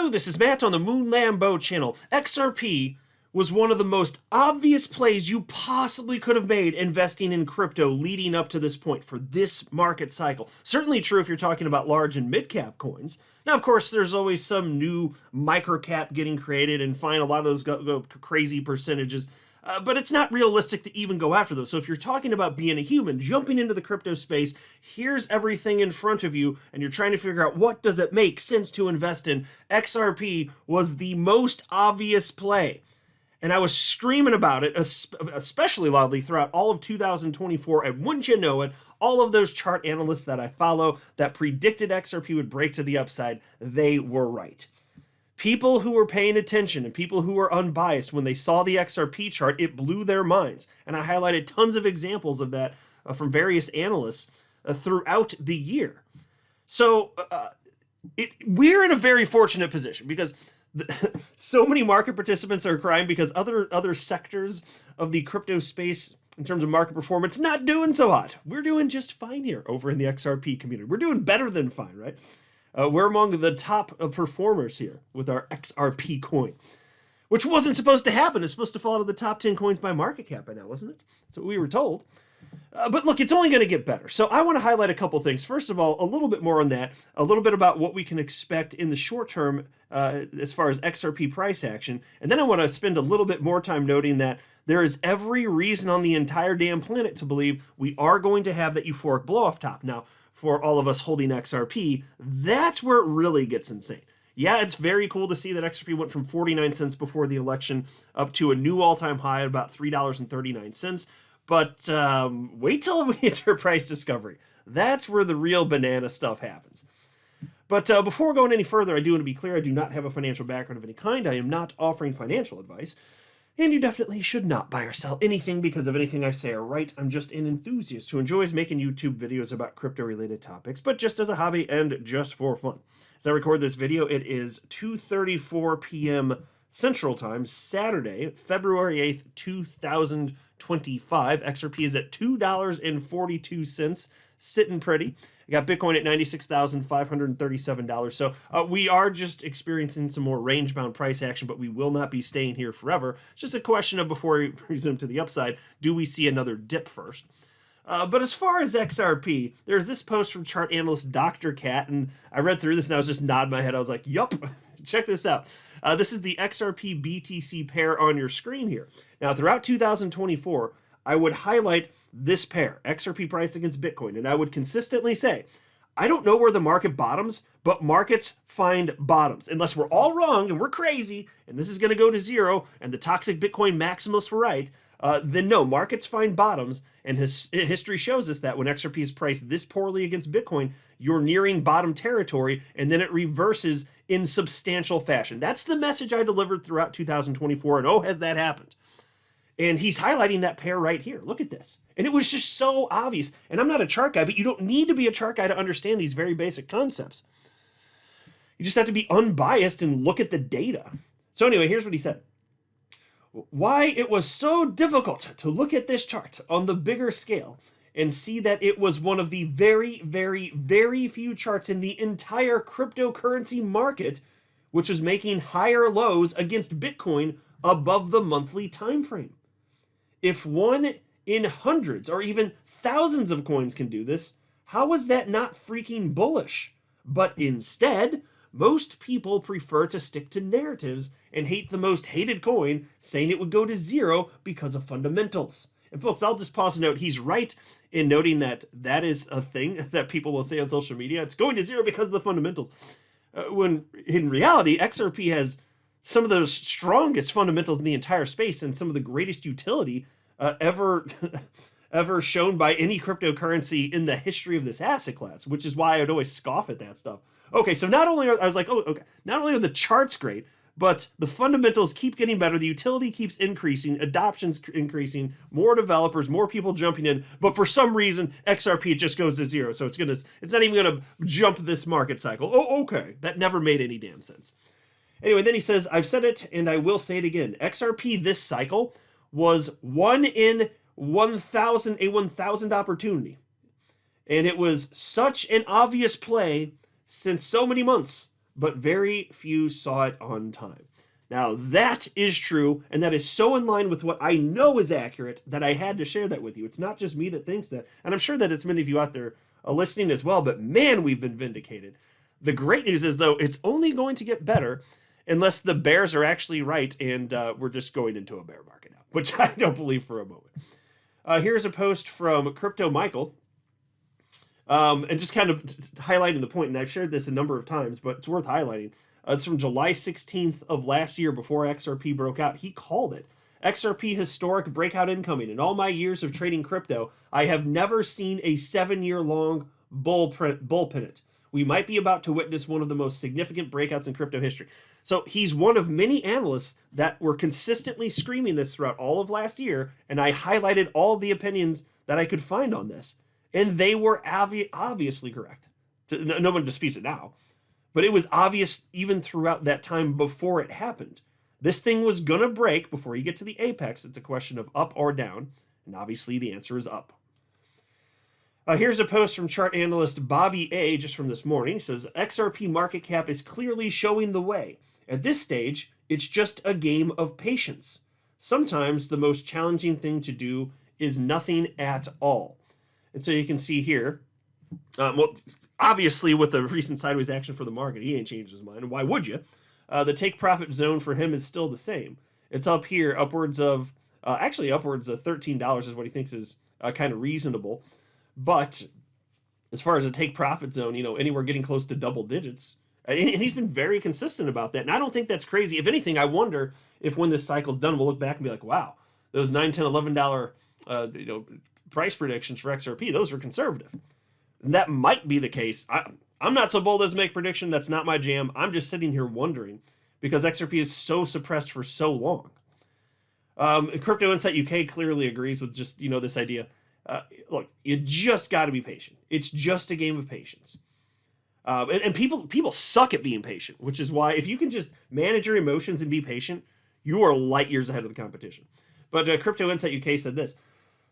Hello, this is Matt on the Moon Lambo channel. XRP was one of the most obvious plays you possibly could have made investing in crypto leading up to this point for this market cycle. Certainly true if you're talking about large and mid-cap coins. Now, of course, there's always some new micro-cap getting created, and fine, a lot of those go crazy percentages. But it's not realistic to even go after those. So if you're talking about being a human, jumping into the crypto space, here's everything in front of you, and you're trying to figure out what does it make sense to invest in. XRP was the most obvious play. And I was screaming about it, especially loudly throughout all of 2024. And wouldn't you know it, all of those chart analysts that I follow that predicted XRP would break to the upside, they were right. People who were paying attention and people who were unbiased, when they saw the XRP chart, it blew their minds. And I highlighted tons of examples of that from various analysts throughout the year. So we're in a very fortunate position because so many market participants are crying because other sectors of the crypto space in terms of market performance not doing so hot. We're doing just fine here over in the XRP community. We're doing better than fine, right? We're among the top performers here with our XRP coin, which wasn't supposed to happen. It's supposed to fall to the top 10 coins by market cap by now, wasn't it? That's what we were told. But look, it's only going to get better. So I want to highlight a couple things. First of all, a little bit more on that, a little bit about what we can expect in the short term as far as XRP price action. And then I want to spend a little bit more time noting that there is every reason on the entire damn planet to believe we are going to have that euphoric blow off top. Now, for all of us holding XRP, that's where it really gets insane. Yeah, it's very cool to see that XRP went from 49 cents before the election up to a new all-time high at about $3.39. But wait till we enter price discovery. That's where the real banana stuff happens. But before going any further, I do want to be clear, I do not have a financial background of any kind. I am not offering financial advice. And you definitely should not buy or sell anything because of anything I say or write. I'm just an enthusiast who enjoys making YouTube videos about crypto-related topics, but just as a hobby and just for fun. As I record this video, it is 2:34 p.m. Central Time, Saturday, February 8th, 2025. XRP is at $2.42, sitting pretty. I got Bitcoin at $96,537. So we are just experiencing some more range-bound price action, but we will not be staying here forever. It's just a question of, before we resume to the upside, do we see another dip first? But as far as XRP, there's this post from chart analyst Dr. Cat, and I read through this and I was just nodding my head. I was like, yup, check this out. This is the XRP BTC pair on your screen here. Now, throughout 2024, I would highlight this pair, XRP price against Bitcoin, and I would consistently say, I don't know where the market bottoms, but markets find bottoms. Unless we're all wrong and we're crazy, and this is going to go to zero, and the toxic Bitcoin maximalists were right, then no, markets find bottoms, and history shows us that when XRP is priced this poorly against Bitcoin, you're nearing bottom territory, and then it reverses in substantial fashion. That's the message I delivered throughout 2024, and oh, has that happened. And he's highlighting that pair right here. Look at this. And it was just so obvious. And I'm not a chart guy, but you don't need to be a chart guy to understand these very basic concepts. You just have to be unbiased and look at the data. So anyway, here's what he said. Why it was so difficult to look at this chart on the bigger scale and see that it was one of the very, very, very few charts in the entire cryptocurrency market which was making higher lows against Bitcoin above the monthly time frame. If one in hundreds or even thousands of coins can do this, how is that not freaking bullish? But instead, most people prefer to stick to narratives and hate the most hated coin, saying it would go to zero because of fundamentals. And folks, I'll just pause and note, he's right in noting that that is a thing that people will say on social media. It's going to zero because of the fundamentals. When in reality, XRP has some of those strongest fundamentals in the entire space and some of the greatest utility ever shown by any cryptocurrency in the history of this asset class, which is why I would always scoff at that stuff. Okay, so not only are the charts great, but the fundamentals keep getting better, the utility keeps increasing, adoption's increasing, more developers, more people jumping in, but for some reason, XRP just goes to zero, so it's not even gonna jump this market cycle. Oh, okay, that never made any damn sense. Anyway, then he says, I've said it and I will say it again. XRP this cycle was 1 in 1,000, a 1,000 opportunity. And it was such an obvious play since so many months but very few saw it on time. Now, that is true, and that is so in line with what I know is accurate that I had to share that with you. It's not just me that thinks that, and I'm sure that it's many of you out there listening as well, but man, we've been vindicated. The great news is, though, it's only going to get better unless the bears are actually right and we're just going into a bear market now, which I don't believe for a moment. Here's a post from Crypto Michael, and just kind of highlighting the point, and I've shared this a number of times, but it's worth highlighting. It's from July 16th of last year before XRP broke out. He called it XRP historic breakout incoming. In all my years of trading crypto, I have never seen a 7-year-long bull pennant. We might be about to witness one of the most significant breakouts in crypto history. So he's one of many analysts that were consistently screaming this throughout all of last year, and I highlighted all of the opinions that I could find on this, and they were obviously correct. No one disputes it now. But it was obvious even throughout that time before it happened. This thing was going to break before you get to the apex. It's a question of up or down. And obviously the answer is up. Here's a post from chart analyst Bobby A. just from this morning. He says, XRP market cap is clearly showing the way. At this stage, it's just a game of patience. Sometimes the most challenging thing to do is nothing at all. And so you can see here, obviously, with the recent sideways action for the market, he ain't changed his mind. And why would you? The take profit zone for him is still the same. It's up here, upwards of $13 is what he thinks is kind of reasonable. But as far as a take profit zone, anywhere getting close to double digits. And he's been very consistent about that. And I don't think that's crazy. If anything, I wonder if when this cycle's done, we'll look back and be like, wow, those $9, $10, $11 price predictions for XRP, those are conservative. And that might be the case. I'm not so bold as to make a prediction. That's not my jam. I'm just sitting here wondering because XRP is so suppressed for so long. Crypto Insight UK clearly agrees with just, this idea. Look, you just got to be patient. It's just a game of patience. And people suck at being patient, which is why if you can just manage your emotions and be patient, you are light years ahead of the competition. But Crypto Insight UK said this.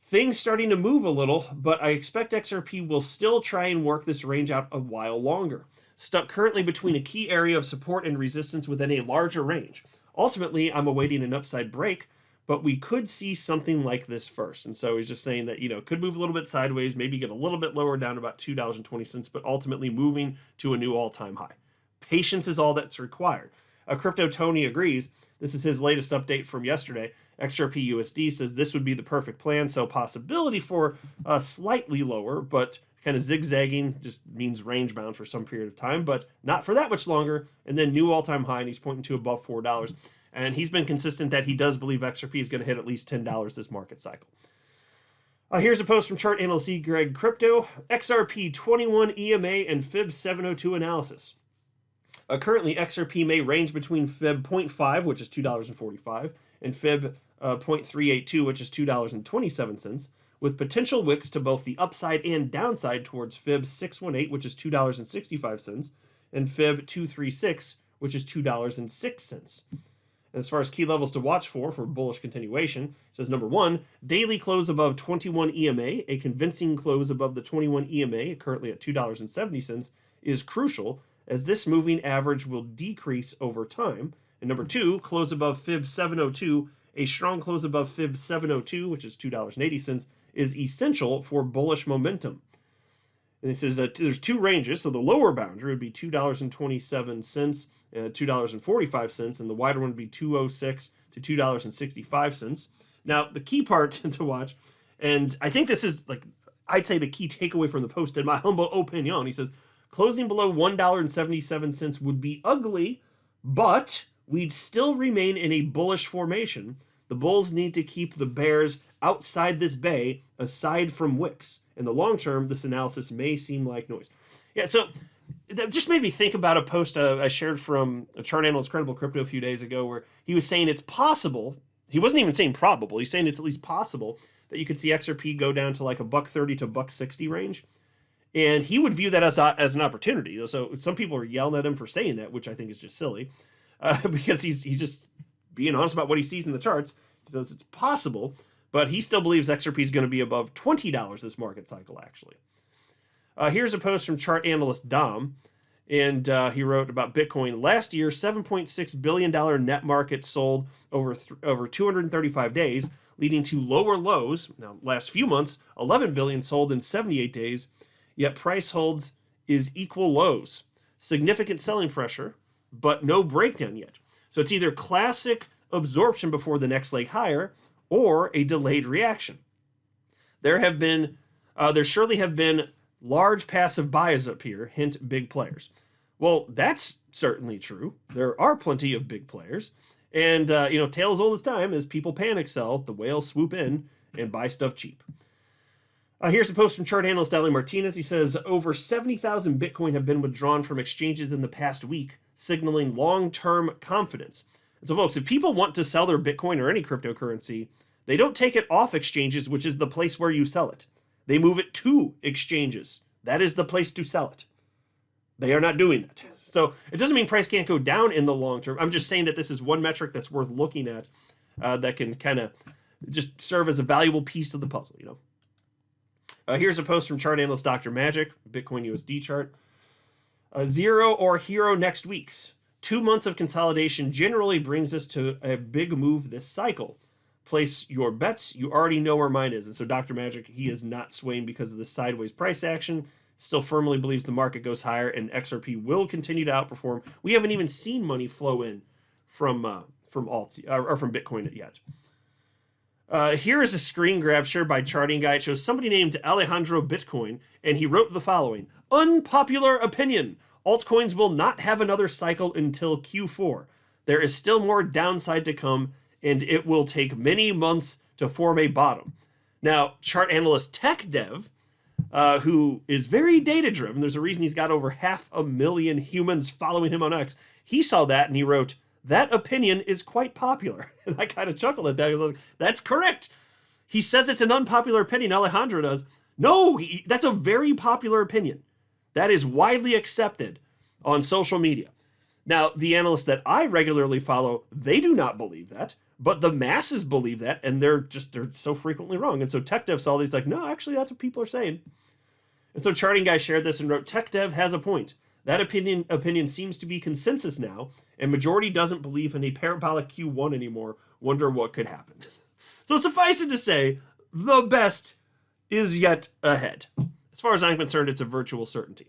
Things starting to move a little, but I expect XRP will still try and work this range out a while longer. Stuck currently between a key area of support and resistance within a larger range. Ultimately, I'm awaiting an upside break, but we could see something like this first. And so he's just saying that, could move a little bit sideways, maybe get a little bit lower down to about $2.20, but ultimately moving to a new all-time high. Patience is all that's required. Crypto Tony agrees. This is his latest update from yesterday. XRP USD says this would be the perfect plan, so possibility for slightly lower, but kind of zigzagging just means range bound for some period of time, but not for that much longer, and then new all-time high, and he's pointing to above $4. And he's been consistent that he does believe XRP is going to hit at least $10 this market cycle. Here's a post from chart analyst Greg Crypto, XRP 21 EMA and Fib 702 analysis. Currently, XRP may range between Fib 0.5, which is $2.45, and Fib 0.382, which is $2.27, with potential wicks to both the upside and downside towards Fib 618, which is $2.65, and Fib 236, which is $2.06. As far as key levels to watch for bullish continuation, it says number 1, daily close above 21 EMA, a convincing close above the 21 EMA, currently at $2.70, is crucial, as this moving average will decrease over time. And number 2, close above Fib 702, a strong close above Fib 702, which is $2.80, is essential for bullish momentum. And it says that there's two ranges, so the lower boundary would be $2.27, $2.45, and the wider one would be $2.06 to $2.65. Now, the key part to watch, and I think this is, I'd say the key takeaway from the post, in my humble opinion, he says, closing below $1.77 would be ugly, but we'd still remain in a bullish formation. The bulls need to keep the bears outside this bay, aside from wicks. In the long term, this analysis may seem like noise. Yeah, so that just made me think about a post I shared from a chart analyst, Credible Crypto, a few days ago, where he was saying it's possible. He wasn't even saying probable. He's saying it's at least possible that you could see XRP go down to like a $1.30 to $1.60 range. And he would view that as an opportunity. So some people are yelling at him for saying that, which I think is just silly, because he's just being honest about what he sees in the charts. He says it's possible, but he still believes XRP is going to be above $20 this market cycle, actually. Here's a post from chart analyst Dom. And he wrote about Bitcoin. Last year, $7.6 billion net market sold over 235 days, leading to lower lows. Now, last few months, 11 billion sold in 78 days, yet price holds is equal lows. Significant selling pressure, but no breakdown yet. So it's either classic absorption before the next leg higher or a delayed reaction. There surely have been large passive buys up here, hint big players. Well, that's certainly true. There are plenty of big players. And, tale as old as time, as people panic sell, the whales swoop in and buy stuff cheap. Here's a post from chart analyst Ali Martinez. He says, over 70,000 Bitcoin have been withdrawn from exchanges in the past week, signaling long-term confidence. And so, folks, if people want to sell their Bitcoin or any cryptocurrency, they don't take it off exchanges, which is the place where you sell it. They move it to exchanges. That is the place to sell it. They are not doing that. So it doesn't mean price can't go down in the long term. I'm just saying that this is one metric that's worth looking at that can kind of just serve as a valuable piece of the puzzle, Here's a post from chart analyst Dr. Magic, Bitcoin USD chart. Zero or hero next week's. 2 months of consolidation generally brings us to a big move this cycle. Place your bets. You already know where mine is. And so Dr. Magic, he is not swaying because of the sideways price action. Still firmly believes the market goes higher and XRP will continue to outperform. We haven't even seen money flow in from alts or from Bitcoin yet. Here is a screen grab shared by Charting Guy. It shows somebody named Alejandro Bitcoin, and he wrote the following. Unpopular opinion. Altcoins will not have another cycle until Q4. There is still more downside to come, and it will take many months to form a bottom. Now, chart analyst Tech Dev, who is very data-driven, there's a reason he's got over 500,000 humans following him on X, he saw that and he wrote, that opinion is quite popular. And I kind of chuckled at that because I was like, that's correct. He says it's an unpopular opinion, Alejandro does. No, that's a very popular opinion. That is widely accepted on social media. Now, the analysts that I regularly follow, they do not believe that, but the masses believe that, and they're so frequently wrong. And so TechDev saw these like, no, actually, that's what people are saying. And so Charting Guy shared this and wrote, TechDev has a point. That opinion seems to be consensus now, and majority doesn't believe in a parabolic Q1 anymore. Wonder what could happen. So suffice it to say, the best is yet ahead. As far as I'm concerned, it's a virtual certainty.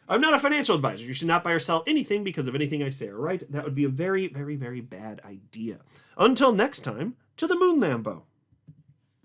I'm not a financial advisor. You should not buy or sell anything because of anything I say, all right? That would be a very, very, very bad idea. Until next time, to the moon, Lambo.